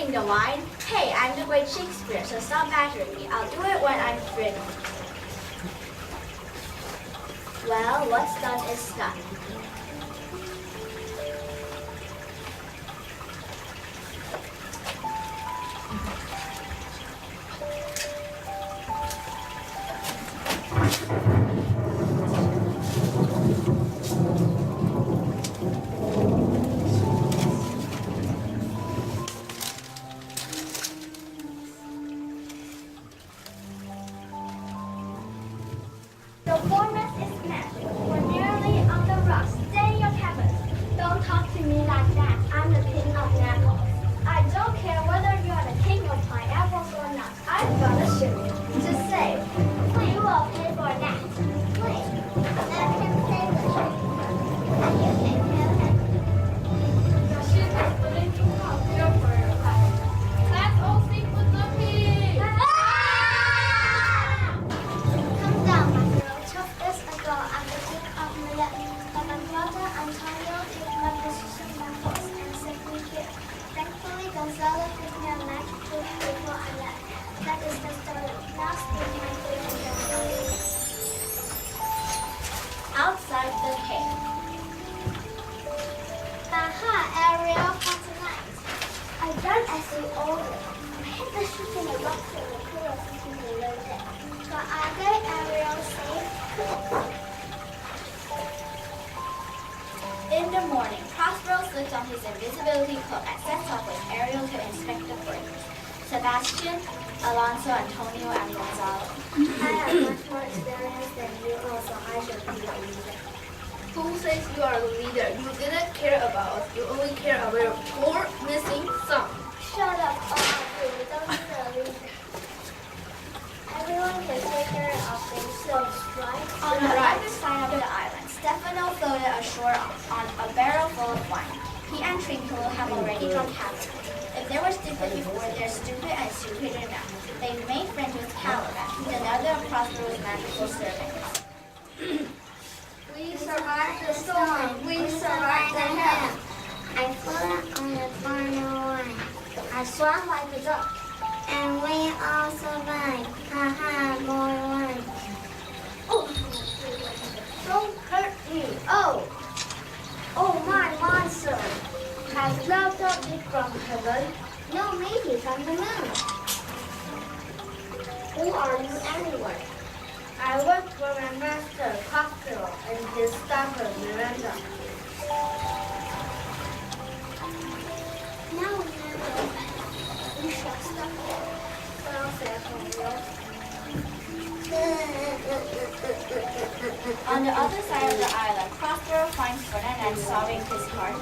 sing the line, "Hey, I'm the great Shakespeare, so stop badgering me. I'll do it when I'm ready." Well, what's done is done. The format is met. We're nearly on the rocks. Stay in your cabin. Don't talk to me like that. I'm the king of apples. I don't care whether you're the king of pineapples or not. I've got a ship to save. You will pay for that. Please, let him save the ship. And you can kill him. The ship is putting too hot. Here for your passage. Let's all sleep with the pig. Come down, my girl. 12 years ago, I'm the king of Milan. But my brother Antonio took my position by force and sent me here. Thankfully, Gonzalo gave me a magic book before I left. That is the story. Now speak my favorite. Outside the cave. Aha, Ariel, for tonight. I done as you ordered. I hit the ship in the rocks and the crew of people below there. But I got Ariel safe. In the morning, Prospero slips on his invisibility cloak and sets off with Ariel to inspect the bridge. Sebastian, Alonso, Antonio, and Gonzalo. I have much more experience than you, so I should be the leader. Who says you are the leader? You didn't care about us. You only care about your poor missing son. Shut up, all of you. We don't need a leader. Everyone can take care of themselves, right? On the right side of the island, Stefano floated ashore on a barrel full of wine. He and Trinculo have already drunk half of it. If they were stupid before, they're stupid and stupider now. They've made friends with Caliban. He's another of Prospero's magical servants. We survived the storm. We survived the hell. I floated on the final one. I swam like a duck. And we all survived. Haha, boy one. Oh, don't hurt me. Oh, my monster has dropped up from heaven. No, maybe from the moon. Who are you anyway? I work for my master, Prospero, and his staffer, Miranda. Now we know. We shall stop here. Well said, Romeo. On the other side of the island, Prospero finds Ferdinand sobbing his heart out.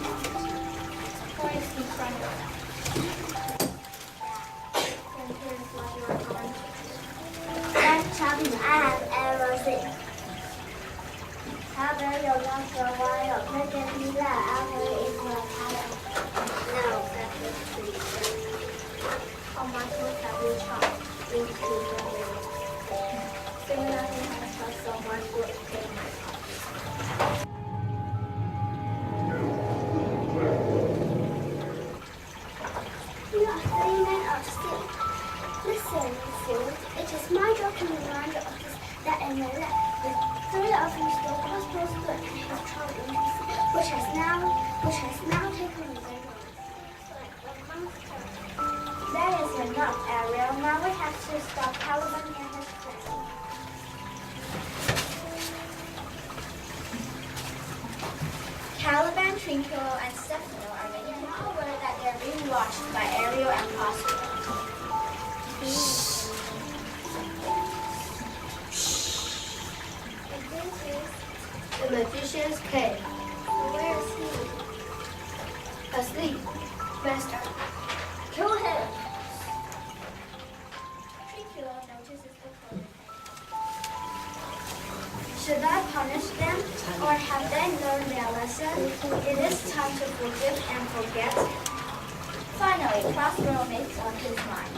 Why is he crying now? That's something I have ever seen. How about your once in a while? Look at me that after it's my title. No, that's just pretty. How much would have you charged? Thank you very much. Saying nothing has cost so much would pay my cost. You are 3 men of steel. Listen, fool. It is my job to remind you of this, that in the left, the 3 of you stole Prospero's good and his trouble in his sea, which has now taken the veil like a monster. That is enough, Ariel. Now we have to stop Caliban and his friends. Caliban, Trinculo, and Stefano are making it aware that they're being watched by Ariel and Prospero. The magician's cave. Where is he? Asleep. Master. Kill him! Trinculo notices the clothing. Should I punish them, or have they learned their lesson? It is time to forgive and forget. Finally, Prospero makes up his mind.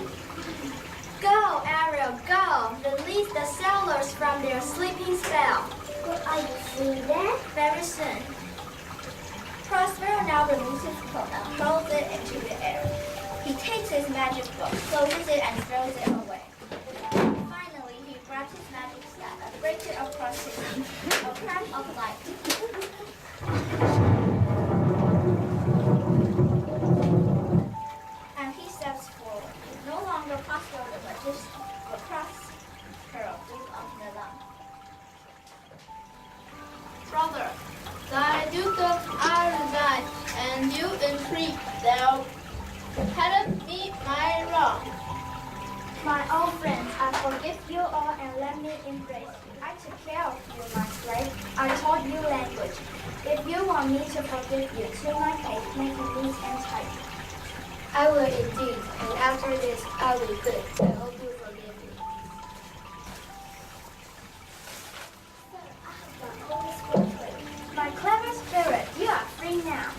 Go, Ariel, go! Release the sailors from their sleeping spell. Are you free then? Very soon. Prospero now removes his cloak and hurls it into the air. He takes his closes it and throws it away. Finally, he grabs his magic staff and breaks it across his a crack of light. And he steps forward, no longer past Rhoda, but just across her with of Milan. Brother, thy Duke of Iron died, and you entreat thou hadn't me my wrong. My old friends, I forgive you all and let me embrace you. I took care of you, my slave. I taught you language. If you want me to forgive you, to my face, make me neat and tidy. I will indeed, and after this I will be good. I hope you forgive me. My clever spirit, you are free now.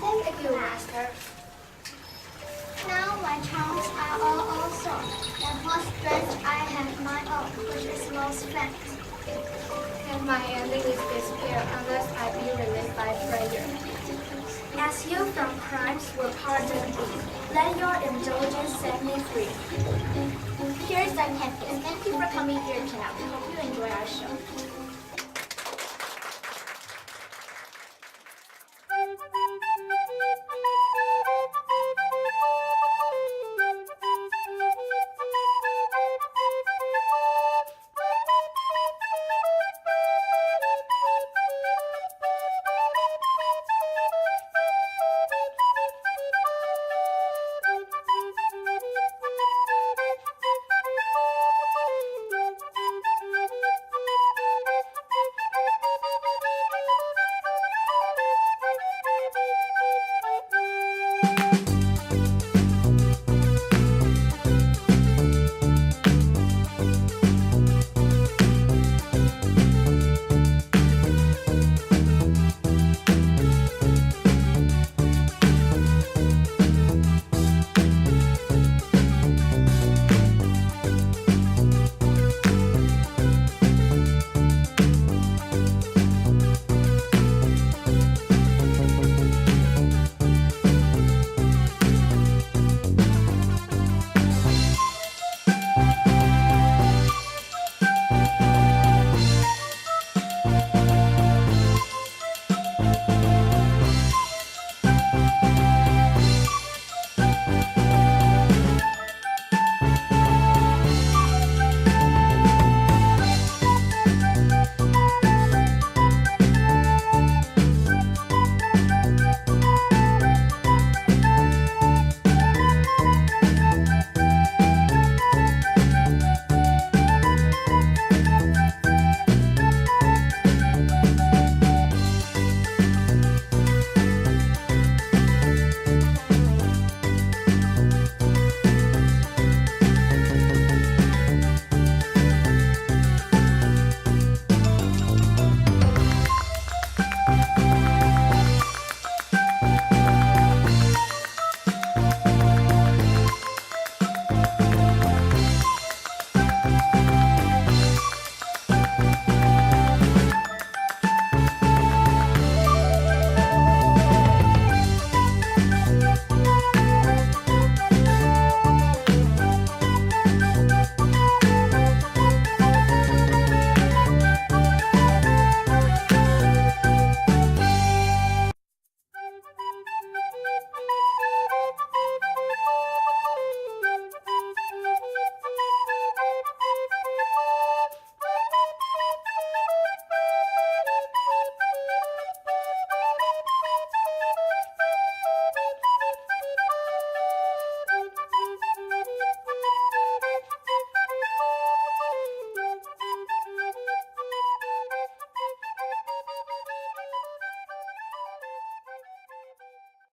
Thank you, Master. Now my charms are all also, and what strength I have my own, which is most spent. And my ending is despair unless I be released by prayer. As you from crimes will pardon me, let your indulgence set me free. Here's thy canvas. Thank you for coming here tonight. We hope you enjoy our show.